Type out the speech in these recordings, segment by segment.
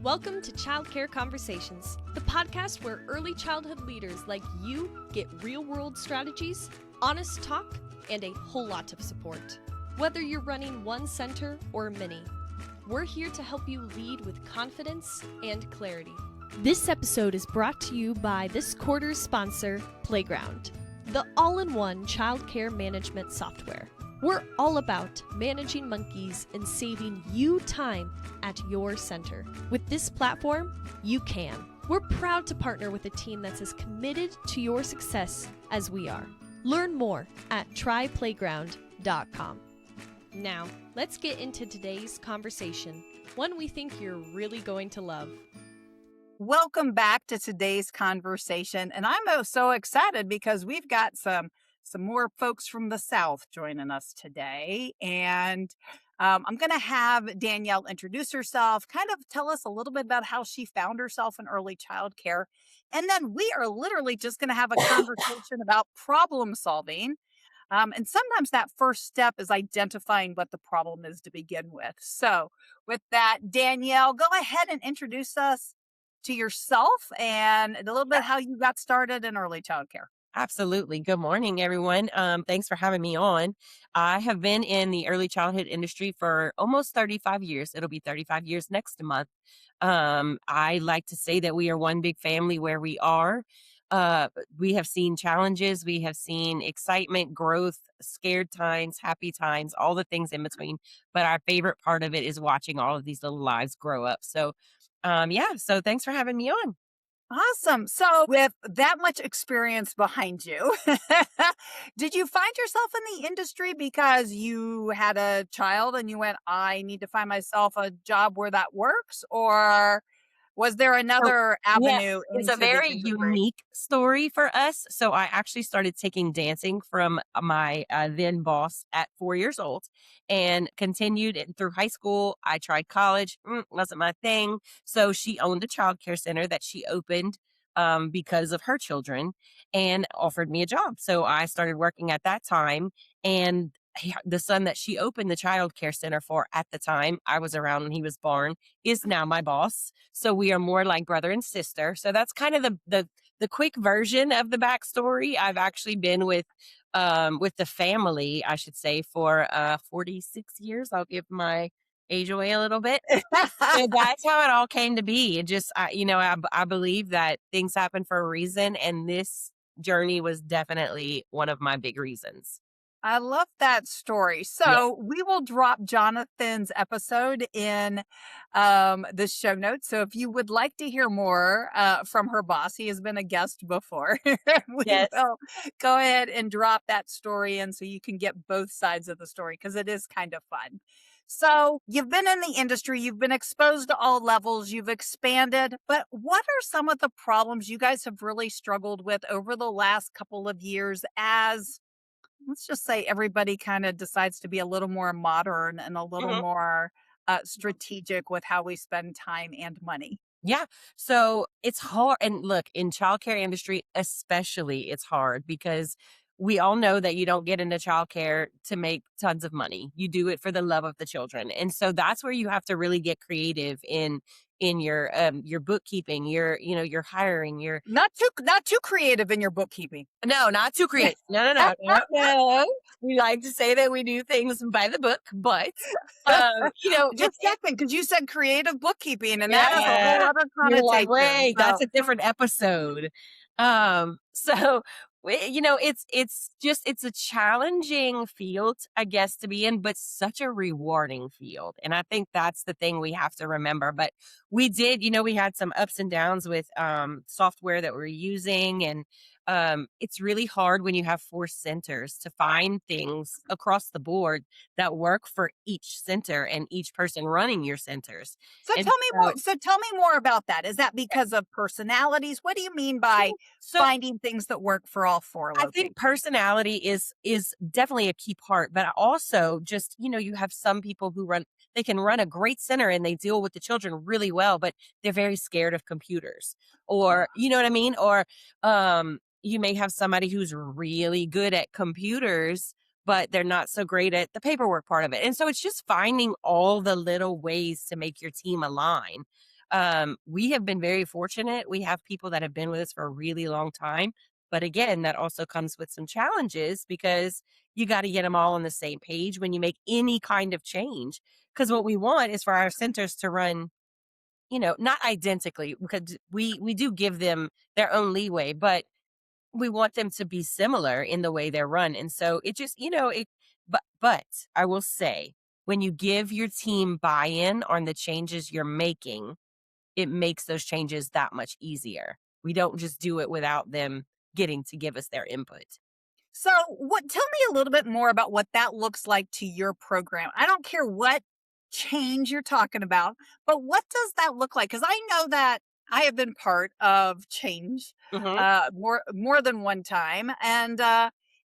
Welcome to Childcare Conversations, the podcast where early childhood leaders like you get real-world strategies, honest talk, and a whole lot of support. Whether you're running one center or many, we're here to help you lead with confidence and clarity. This episode is brought to you by this quarter's sponsor, Playground, the all-in-one childcare management software. We're all about managing monkeys and saving you time at your center. With this platform, you can. We're proud to partner with a team that's as committed to your success as we are. Learn more at tryplayground.com. Now, let's get into today's conversation, one we think you're really going to love. Welcome back to today's conversation. And I'm so excited because we've got some more folks from the South joining us today. And I'm going to have Danielle introduce herself, kind of tell us a little bit about how she found herself in early childcare. And then we are literally just going to have a conversation about problem solving. And sometimes that first step is identifying what the problem is to begin with. So with that, Danielle, go ahead and introduce us to yourself and a little bit how you got started in early childcare. Absolutely. Good morning, everyone. Thanks for having me on. I have been in the early childhood industry for almost 35 years. It'll be 35 years next month. I like to say that we are one big family where we are. We have seen challenges. We have seen excitement, growth, scared times, happy times, all the things in between. But our favorite part of it is watching all of these little lives grow up. So, so thanks for having me on. Awesome. So with that much experience behind you, did you find yourself in the industry because you had a child and you went, I need to find myself a job where that works? Or was there another avenue? It's a very unique story for us. So I actually started taking dancing from my then boss at 4 years old and continued it through high school. I tried college, wasn't my thing. So she owned a childcare center that she opened because of her children and offered me a job. So I started working at that time, and the son that she opened the child care center for at the time, I was around when he was born, is now my boss. So we are more like brother and sister. So that's kind of the quick version of the backstory. I've actually been with the family, I should say, for 46 years. I'll give my age away a little bit. So that's how it all came to be. It just, I believe that things happen for a reason, and this journey was definitely one of my big reasons. I love that story. So we will drop Jonathan's episode in the show notes. So if you would like to hear more from her boss, he has been a guest before. We will go ahead and drop that story in so you can get both sides of the story, because it is kind of fun. So you've been in the industry, you've been exposed to all levels, you've expanded, but what are some of the problems you guys have really struggled with over the last couple of years as, let's just say, everybody kind of decides to be a little more modern and a little more strategic with how we spend time and money? Yeah. So it's hard. And look, in childcare industry, especially, it's hard because we all know that you don't get into childcare to make tons of money. You do it for the love of the children. And so that's where you have to really get creative in your bookkeeping, your hiring, your not too creative in your bookkeeping. No, not too creative. No. We like to say that we do things by the book, but just checking, because you said creative bookkeeping, and that is a whole other connotation. Like, wait, that's a different episode. So it's a challenging field, I guess, to be in, but such a rewarding field. And I think that's the thing we have to remember. But we did, we had some ups and downs with software that we're using. And it's really hard when you have 4 centers to find things across the board that work for each center and each person running your centers. So tell me more about that. Is that because of personalities? What do you mean by finding things that work for all 4 locations? I think personality is definitely a key part, but also just, you have some people who they can run a great center and they deal with the children really well, but they're very scared of computers, or, you know what I mean? Or, you may have somebody who's really good at computers, but they're not so great at the paperwork part of it. And so it's just finding all the little ways to make your team align. We have been very fortunate. We have people that have been with us for a really long time. But again, that also comes with some challenges because you got to get them all on the same page when you make any kind of change. Because what we want is for our centers to run, not identically, because we do give them their own leeway, but we want them to be similar in the way they're run. And so it just, but I will say, when you give your team buy-in on the changes you're making, it makes those changes that much easier. We don't just do it without them getting to give us their input. So, tell me a little bit more about what that looks like to your program. I don't care what change you're talking about, but what does that look like? Because I know that I have been part of change Mhm. more than one time, and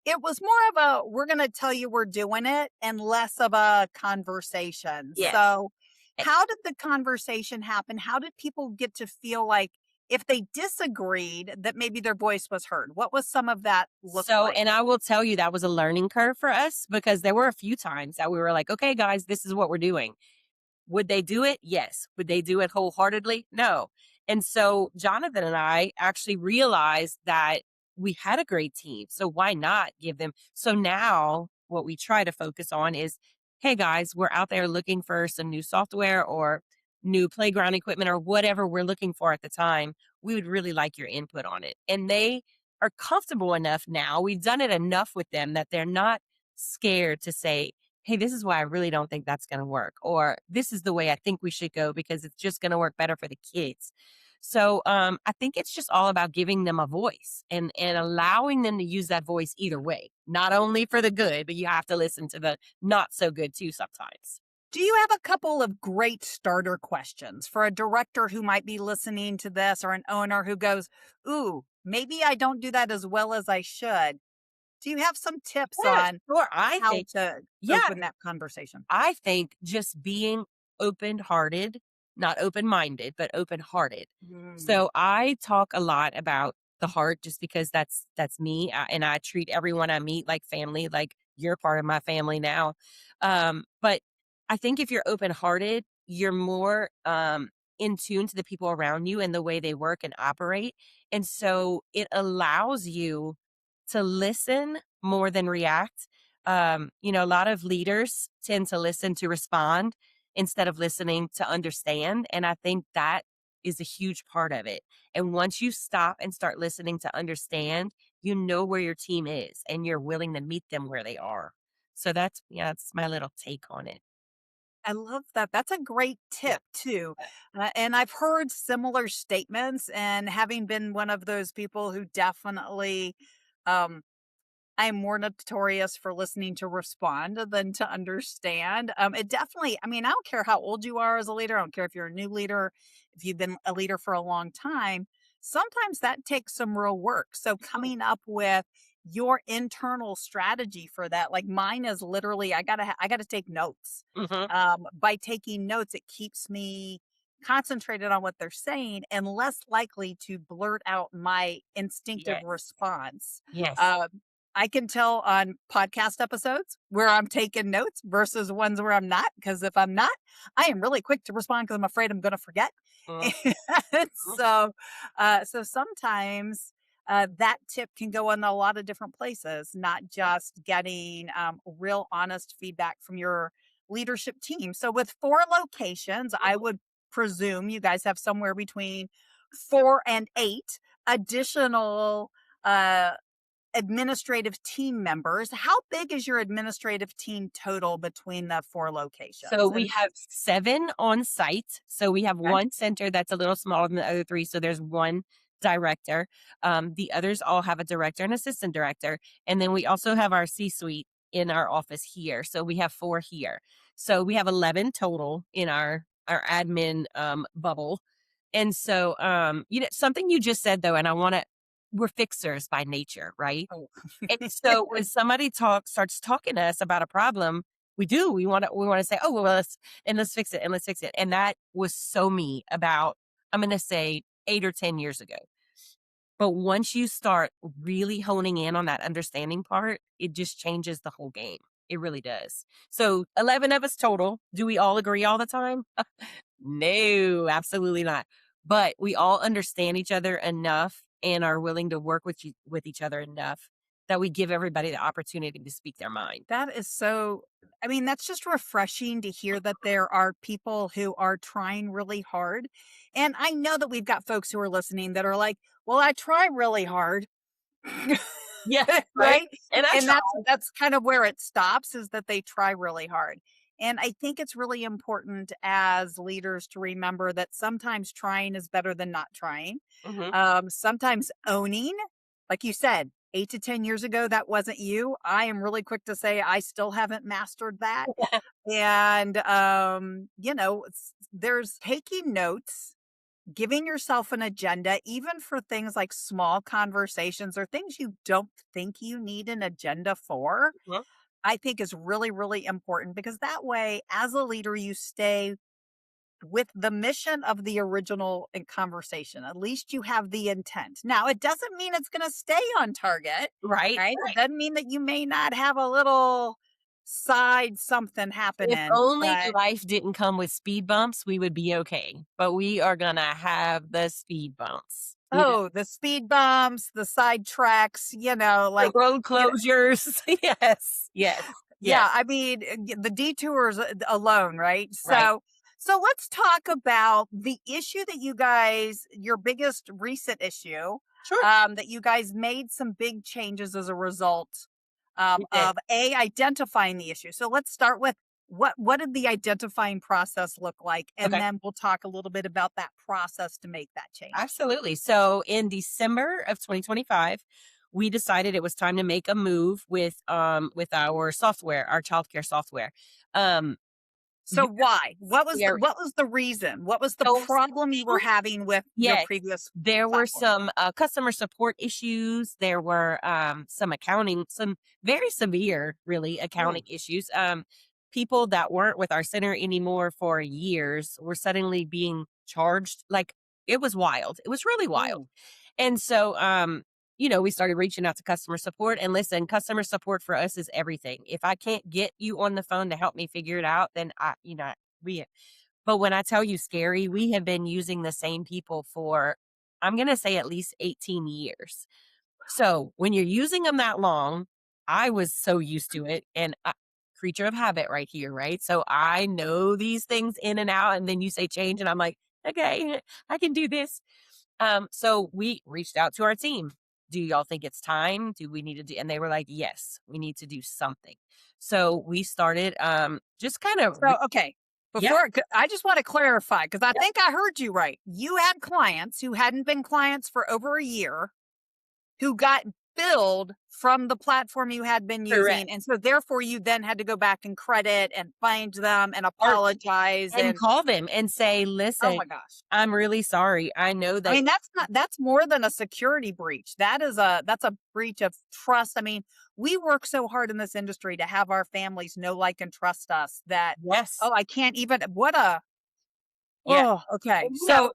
it was more of a we're going to tell you we're doing it, and less of a conversation. Yes. So, Eh, how did the conversation happen? How did people get to feel like if they disagreed that maybe their voice was heard? What was some of that look So, like? and I will tell you that was a learning curve for us because there were a few times that we were like, okay, guys, this is what we're doing. Would they do it? Yes. Would they do it wholeheartedly? No. And so Jonathan and I actually realized that we had a great team. So why not give them? So now what we try to focus on is, hey guys, we're out there looking for some new software or new playground equipment or whatever we're looking for at the time. We would really like your input on it. And they are comfortable enough now. We've done it enough with them that they're not scared to say, hey, this is why I really don't think that's going to work. Or this is the way I think we should go because it's just going to work better for the kids. So I think it's just all about giving them a voice and allowing them to use that voice either way, not only for the good, but you have to listen to the not so good too sometimes. Do you have a couple of great starter questions for a director who might be listening to this or an owner who goes, ooh, maybe I don't do that as well as I should? Do you have some tips Yeah, on sure. how to Yeah, open that conversation? I think just being open hearted, not open minded, but open hearted. Mm. So I talk a lot about the heart just because that's me. And I treat everyone I meet like family, like you're part of my family now. But I think if you're open hearted, you're more in tune to the people around you and the way they work and operate. And so it allows you to listen more than react. A lot of leaders tend to listen to respond instead of listening to understand. And I think that is a huge part of it. And once you stop and start listening to understand, you know where your team is and you're willing to meet them where they are. So that's my little take on it. I love that. That's a great Yeah. tip too. And I've heard similar statements, and having been one of those people who definitely, um, I'm more notorious for listening to respond than to understand. It definitely, I mean, I don't care how old you are as a leader. I don't care if you're a new leader, if you've been a leader for a long time. Sometimes that takes some real work. So coming up with your internal strategy for that, like mine is literally, I gotta take notes. Hmm. By taking notes, it keeps me concentrated on what they're saying and less likely to blurt out my instinctive Yes. response. Yes. Um, I can tell on podcast episodes where I'm taking notes versus ones where I'm not. Because if I'm not, I am really quick to respond because I'm afraid I'm going to forget. Mhm. And so sometimes that tip can go in a lot of different places, not just getting real honest feedback from your leadership team. So with 4 locations, I would presume you guys have somewhere between 4 and 8 additional uh administrative team members. How big is your administrative team total between the 4 locations? So we And have 7 on site. So we have okay. one center that's a little smaller than the other 3. So there's one director. The others all have a director and assistant director. And then we also have our C-suite in our office here. So we have 4 here. So we have 11 total in our admin bubble. And so something you just said though, and we're fixers by nature, right? Oh. And so when somebody starts talking to us about a problem, we wanna say, "Oh, well, let's fix it, and let's fix it." And that was so me about, I'm gonna say 8 or 10 years ago. But once you start really honing in on that understanding part, it just changes the whole game. It really does. So 11 of us total. Do we all agree all the time? No, absolutely not. But we all understand each other enough and are willing to work with each other enough that we give everybody the opportunity to speak their mind. That is so, I mean, that's just refreshing to hear that there are people who are trying really hard. And I know that we've got folks who are listening that are like, well, I try really hard. Yeah, right. Right? And I And try. that's kind of where it stops, is that they try really hard. And I think it's really important as leaders to remember that sometimes trying is better than not trying. Hmm. Sometimes owning, like you said, 8 to 10 years ago, that wasn't you. I am really quick to say I still haven't mastered that. And, there's taking notes, giving yourself an agenda, even for things like small conversations or things you don't think you need an agenda for, I think is really, really important, because that way, as a leader, you stay with the mission of the original conversation. At least you have the intent. Now, it doesn't mean it's going to stay on target, Right. right? It doesn't mean that you may not have a little side something If happening, only but life didn't come with speed bumps, we would be okay. But we are gonna have the speed bumps. oh, the speed bumps, the side tracks, The like, road you know, closures. Yes. Yes. yeah, Yes. I mean, the detours alone, right? Right. So let's talk about the issue that you guys, your biggest recent issue, Sure. that you guys made some big changes as a result, We did. of identifying the issue. So let's start with what did the identifying process look like, and Okay. then we'll talk a little bit about that process to make that change. Absolutely. So in December of 2025, we decided it was time to make a move with our software, our childcare software. Um So why? very What was the reason? What was the so problem you were having with your yes. previous There were platform? some customer support issues. There were some very severe, really, accounting Oh, issues. People that weren't with our center anymore for years were suddenly being charged. Like, it was wild. It was really wild. oh. And so, we started reaching out to customer support. And listen, customer support for us is everything. If I can't get you on the phone to help me figure it out, then we but when I tell you scary, we have been using the same people for, I'm going to say, at least 18 years. So when you're using them that long, I was so used to it, and creature of habit right here, right? So I know these things in and out. And then you say change, and I'm like, okay, I can do this. So we reached out to our team. Do y'all think it's time? Do we need to do? And they were like, yes, we need to do something. So we started just kind of, So, okay. yeah, I just want to clarify, because I yeah, think I heard you right. You had clients who hadn't been clients for over a year, who got billed from the platform you had been using. correct. And so therefore you then had to go back and credit and find them and Or apologize. and And call them and say, oh "Listen, my gosh. I'm really sorry. I know I that." mean, that's more than a security breach. That's a breach of trust. I mean, we work so hard in this industry to have our families know, like, and trust us, that, Yes. oh, I can't even, Yeah. oh, okay. And, So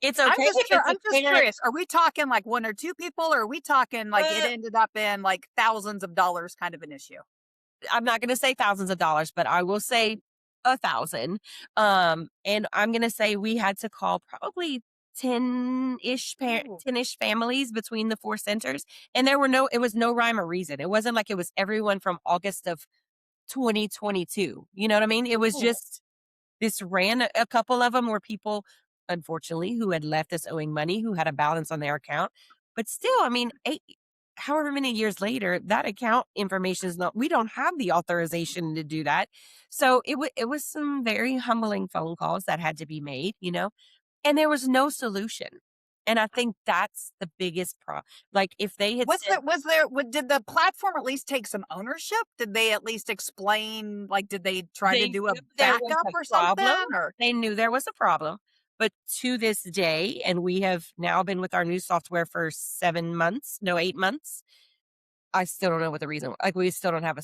it's okay if it's a I'm just parent. curious. Are we talking like one or two people, or are we talking like it uh, ended up in like thousands of dollars kind of an issue? I'm not gonna say thousands of dollars, but I will say 1,000. And I'm gonna say we had to call probably 10-ish families between the 4 centers, and it was no rhyme or reason. It wasn't like it was everyone from August of 2022. You know what I mean? It was Oh, just this ran a couple of them were people, unfortunately, who had left us owing money, who had a balance on their account. But still, I mean, however many years later, that account information is not, we don't have the authorization to do that. So it was some very humbling phone calls that had to be made, and there was no solution. And I think that's the biggest problem. Like, if they had said, did the platform at least take some ownership? Did they at least explain, like, did they try to they do a knew there was backup a or problem. something? Or They knew there was a problem. But to this day, and we have now been with our new software for 7 months, no, 8 months. I still don't know what the reason, like, we still don't have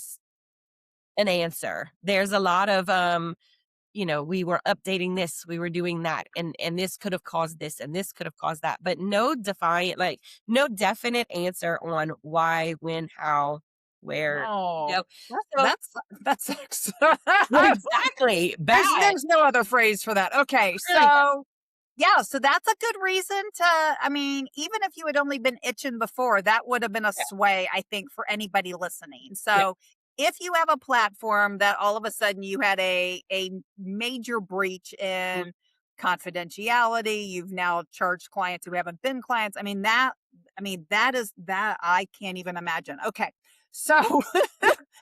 an answer. There's a lot of, we were updating this, we were doing that, and this could have caused this, and this could have caused that, but no definite answer on why, when, how where, you Oh, know, so that sucks. exactly bad. There's no other phrase for that. Okay, Really bad. so yeah, so that's a good reason to, I mean, even if you had only been itching before, that would have been a Yeah. sway, I think, for anybody listening. Yeah. So if you have a platform that all of a sudden you had a major breach Mm. in confidentiality, you've now charged clients who haven't been clients. That is that I can't even imagine. Okay. So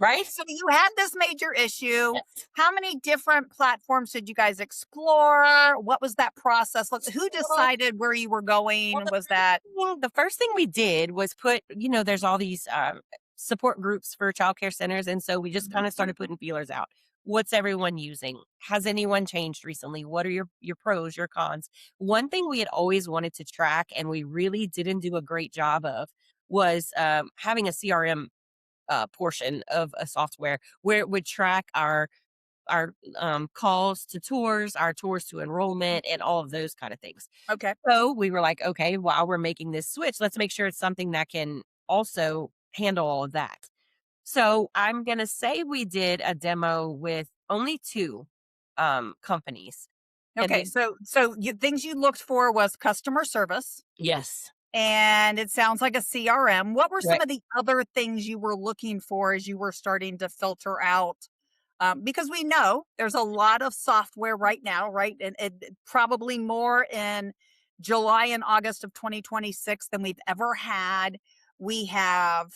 Right? so you had this major issue. Yes. How many different platforms did you guys explore? What was that process? Who Well, decided where you were going? well, Was that the first thing we did was put, there's all these support groups for childcare centers. And so we just Mhm. kind of started putting feelers out. What's everyone using? Has anyone changed recently? What are your pros, your cons? One thing we had always wanted to track and we really didn't do a great job of was having a CRM portion of a software where it would track our calls to tours, our tours to enrollment, and all of those kind of things. okay? So we were like, okay, while we're making this switch, let's make sure it's something that can also handle all of that. So I'm gonna say we did a demo with only two companies. And Okay, then so things you looked for was customer service, yes. and it sounds like a CRM. What were some Right. of the other things you were looking for as you were starting to filter out? Because we know there's a lot of software right now, right? And probably more in July and August of 2026 than we've ever had. We have,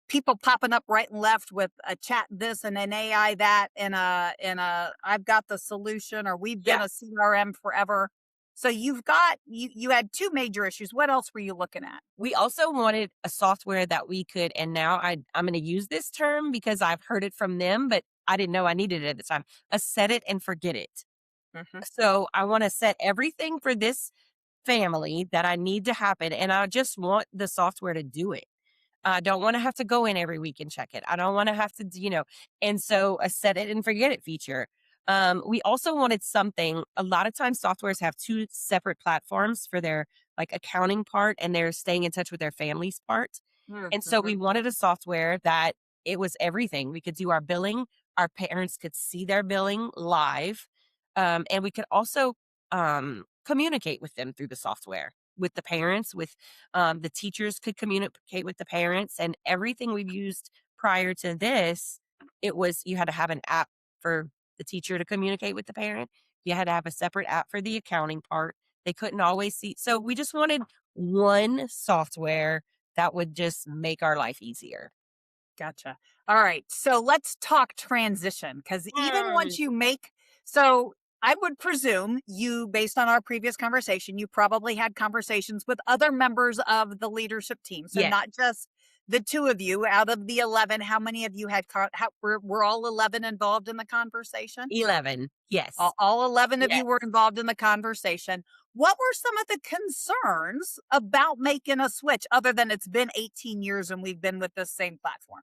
people popping up right and left with a chat this and an AI that and I've got the solution, or we've been Yeah. a CRM forever. So you had two major issues. What else were you looking at? We also wanted a software that we could, and now I'm gonna use this term because I've heard it from them, but I didn't know I needed it at the time. A set it and forget it. Mhm. So I want to set everything for this family that I need to happen, and I just want the software to do it. I don't want to have to go in every week and check it. I don't want to have to, and so a set it and forget it feature. We also wanted something. A lot of times, softwares have two separate platforms for their like accounting part and their staying in touch with their families part. And so we Mhm. wanted a software that it was everything. We could do our billing. Our parents could see their billing live, and we could also communicate with them through the software. With the parents, with the teachers could communicate with the parents, and everything we've used prior to this, it was you had to have an app for the teacher to communicate with the parent. You had to have a separate app for the accounting part. They couldn't always see. So we just wanted one software that would just make our life easier. Gotcha. All right. So let's talk transition, because even Mm, once so I would presume you, based on our previous conversation, you probably had conversations with other members of the leadership team. So yes, not just the two of you out of the 11. How many of you were all 11 involved in the conversation? 11. Yes. All 11 of Yes. you were involved in the conversation. What were some of the concerns about making a switch, other than it's been 18 years and we've been with this same platform?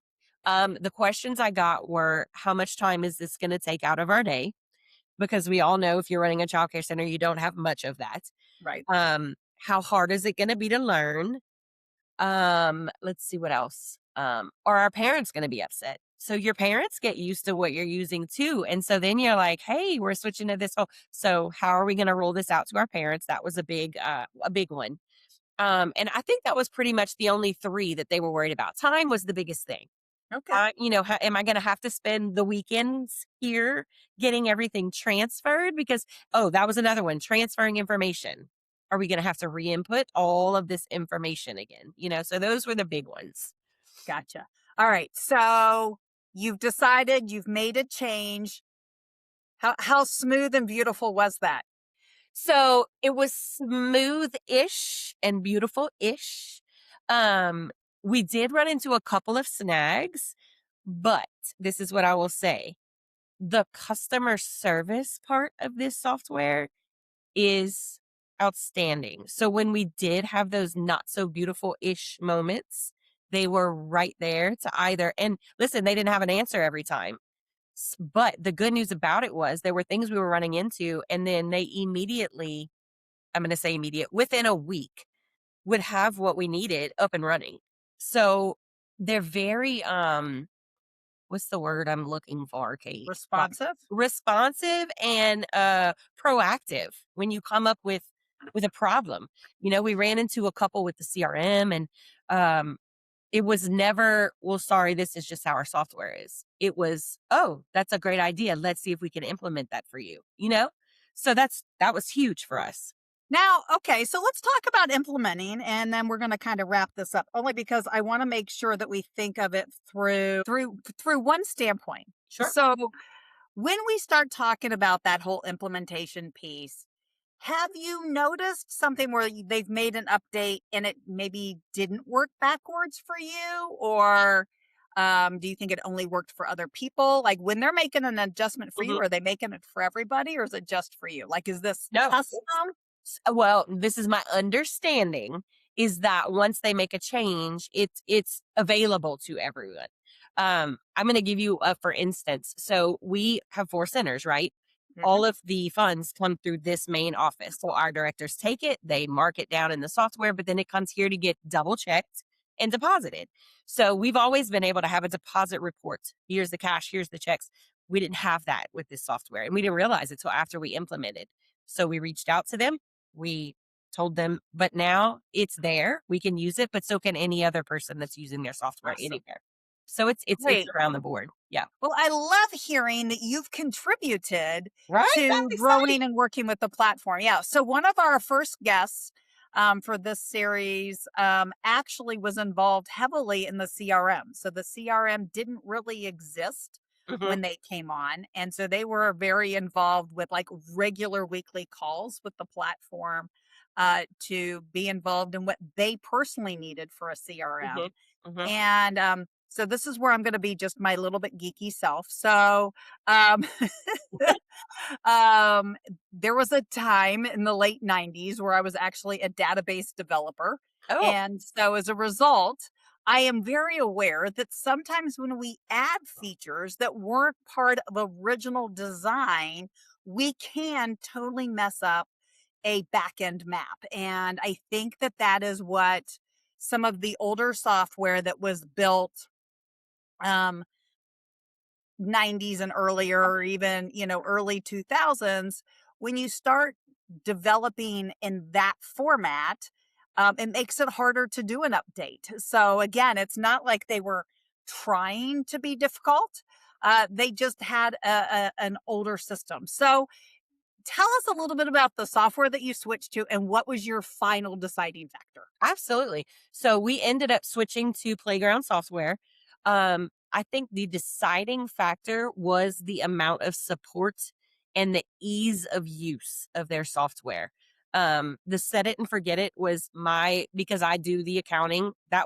The questions I got were, how much time is this going to take out of our day? Because we all know if you're running a childcare center, you don't have much of that. Right. How hard is it going to be to learn? Let's see what else. Are our parents going to be upset? So your parents get used to what you're using too. And so then you're like, hey, we're switching to this whole. So how are we going to roll this out to our parents? That was a big one. And I think that was pretty much the only three that they were worried about. Time was the biggest thing. Okay. How, am I going to have to spend the weekends here getting everything transferred? Because, oh, that was another one, transferring information. Are we going to have to re input all of this information again? So those were the big ones. Gotcha. All right. So you've decided, you've made a change. How smooth and beautiful was that? So it was smooth ish and beautiful ish. Um, we did run into a couple of snags, but this is what I will say. The customer service part of this software is outstanding. So when we did have those not so beautiful-ish moments, they were right there to either and listen, they didn't have an answer every time. But the good news about it was there were things we were running into, and then they immediately, I'm going to say immediate, within a week, would have what we needed up and running. So they're very, what's the word I'm looking for, Kate? Responsive? Responsive and proactive when you come up with a problem. We ran into a couple with the CRM, and um it was never, well, sorry, this is just how our software is. It was, oh, that's a great idea. Let's see if we can implement that for you. So that was huge for us. Now, okay, so let's talk about implementing, and then we're going to kind of wrap this up. Only because I want to make sure that we think of it through one standpoint. Sure. So, when we start talking about that whole implementation piece, have you noticed something where they've made an update and it maybe didn't work backwards for you, or do you think it only worked for other people? Like when they're making an adjustment for you, Mhm. are they making it for everybody, or is it just for you? Like, is this No. custom? Well, this is my understanding is that once they make a change, it's available to everyone. I'm going to give you a for instance. So we have 4 centers, right? Mhm. All of the funds come through this main office. So our directors take it, they mark it down in the software, but then it comes here to get double checked and deposited. So we've always been able to have a deposit report. Here's the cash, here's the checks. We didn't have that with this software, and we didn't realize it till after we implemented. So we reached out to them, we told them, but now it's there. We can use it, but so can any other person that's using their software Awesome. anywhere. So it's Great. around the board. Yeah. Well, I love hearing that you've contributed Right? to That's exciting. growing and working with the platform. Yeah. So one of our first guests for this series actually was involved heavily in the CRM. So the CRM didn't really exist Hmm. when they came on. And so they were very involved with like regular weekly calls with the platform to be involved in what they personally needed for a CRM. Hmm. Hmm. And so this is where I'm going to be just my little bit geeky self. So um, um, there was a time in the late 90s where I was actually a database developer. Oh. And so as a result, I am very aware that sometimes when we add features that weren't part of original design, we can totally mess up a back end map. And I think that that is what some of the older software that was built um 90s and earlier, or even early 2000s, when you start developing in that format, it makes it harder to do an update. So again, it's not like they were trying to be difficult. They just had an older system. So tell us a little bit about the software that you switched to and what was your final deciding factor. Absolutely. So we ended up switching to Playground software. I think the deciding factor was the amount of support and the ease of use of their software. The set it and forget it was because I do the accounting. I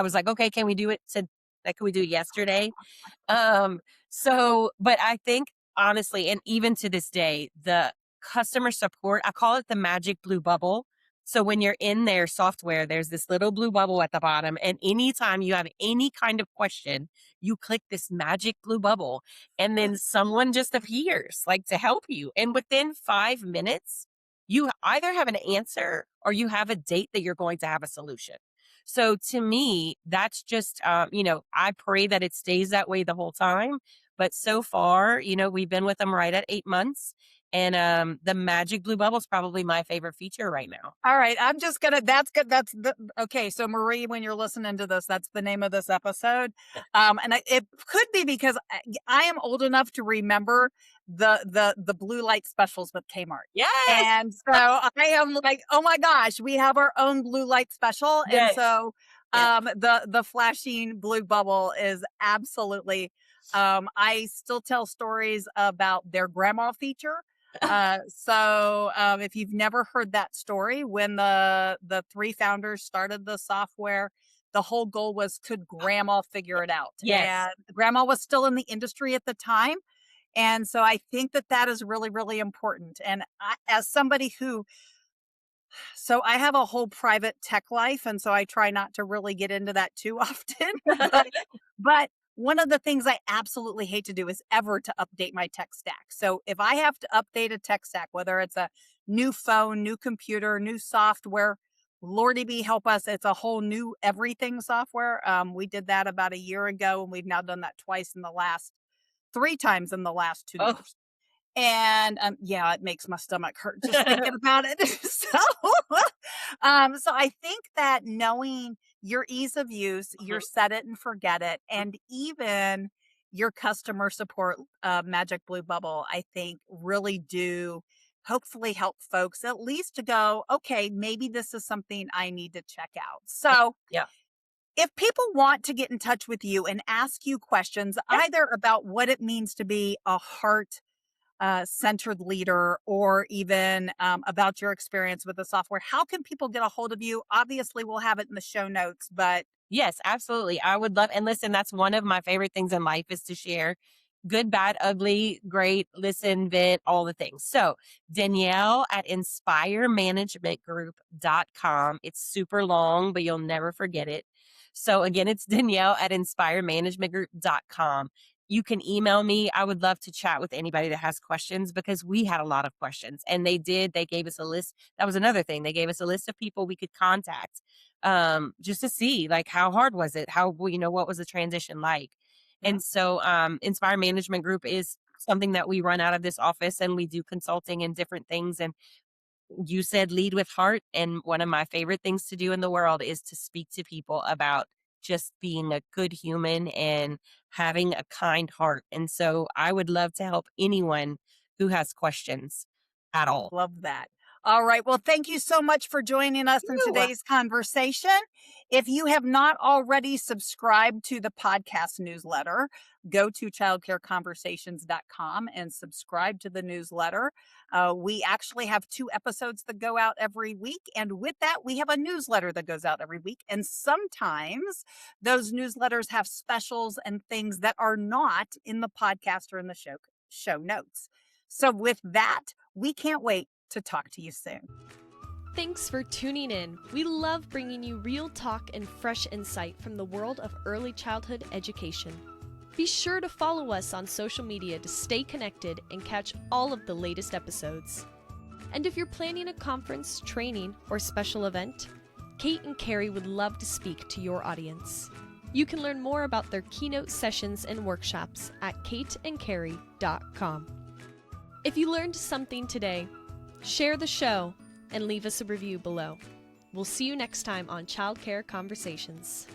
was like, okay, can we do it? Said that, can we do it yesterday? But I think honestly, and even to this day, the customer support, I call it the magic blue bubble. So when you're in their software, there's this little blue bubble at the bottom. And anytime you have any kind of question, you click this magic blue bubble and then someone just appears like to help you. And within 5 minutes, you either have an answer or you have a date that you're going to have a solution. So to me, that's just, I pray that it stays that way the whole time. But so far, we've been with them right at 8 months. And the magic blue bubble is probably my favorite feature right now. All right, I'm just gonna. That's good. Okay. So Marie, when you're listening to this, that's the name of this episode. And it could be because I am old enough to remember the blue light specials with Kmart, Yes. and so I am like, oh my gosh, we have our own blue light special, and Yes. so Yes. the flashing blue bubble is absolutely. I still tell stories about their grandma feature. So if you've never heard that story, when the three founders started the software, the whole goal was, could grandma figure it out? Yes. And grandma was still in the industry at the time. And so I think that that is really, really important. And as somebody so I have a whole private tech life, and so I try not to really get into that too often. But one of the things I absolutely hate to do is ever to update my tech stack. So if I have to update a tech stack, whether it's a new phone, new computer, new software, Lordy be help us. It's a whole new everything software. We did that about a year ago, and we've now done that three times in the last 2 years. And yeah, it makes my stomach hurt just thinking about it. So I think that knowing your ease of use, your set it and forget it, and even your customer support magic blue bubble, I think really do hopefully help folks at least to go, okay, maybe this is something I need to check out. So Yeah. if people want to get in touch with you and ask you questions, either about what it means to be a heart centered leader, or even about your experience with the software, how can people get a hold of you? Obviously, we'll have it in the show notes, but Yes, absolutely. I would love, and listen, that's one of my favorite things in life is to share good, bad, ugly, great, listen, vent, all the things. So Danielle at inspiremanagementgroup.com. It's super long, but you'll never forget it. So again, it's Danielle at inspiremanagementgroup.com. You can email me. I would love to chat with anybody that has questions, because we had a lot of questions, and they gave us a list. That was another thing. They gave us a list of people we could contact, just to see, like, how hard was it? What was the transition like? And so, Inspire Management Group is something that we run out of this office, and we do consulting and different things. And you said lead with heart. And one of my favorite things to do in the world is to speak to people about just being a good human and having a kind heart. And so I would love to help anyone who has questions at all. love that. All right. Well, thank you so much for joining us in today's conversation. If you have not already subscribed to the podcast newsletter, go to childcareconversations.com and subscribe to the newsletter. We actually have 2 episodes that go out every week. And with that, we have a newsletter that goes out every week. And sometimes those newsletters have specials and things that are not in the podcast or in the show notes. So with that, we can't wait to talk to you soon. Thanks for tuning in. We love bringing you real talk and fresh insight from the world of early childhood education. Be sure to follow us on social media to stay connected and catch all of the latest episodes. And if you're planning a conference, training, or special event, Kate and Carrie would love to speak to your audience. You can learn more about their keynote sessions and workshops at kateandcarrie.com. If you learned something today, share the show and leave us a review below. We'll see you next time on Childcare Conversations.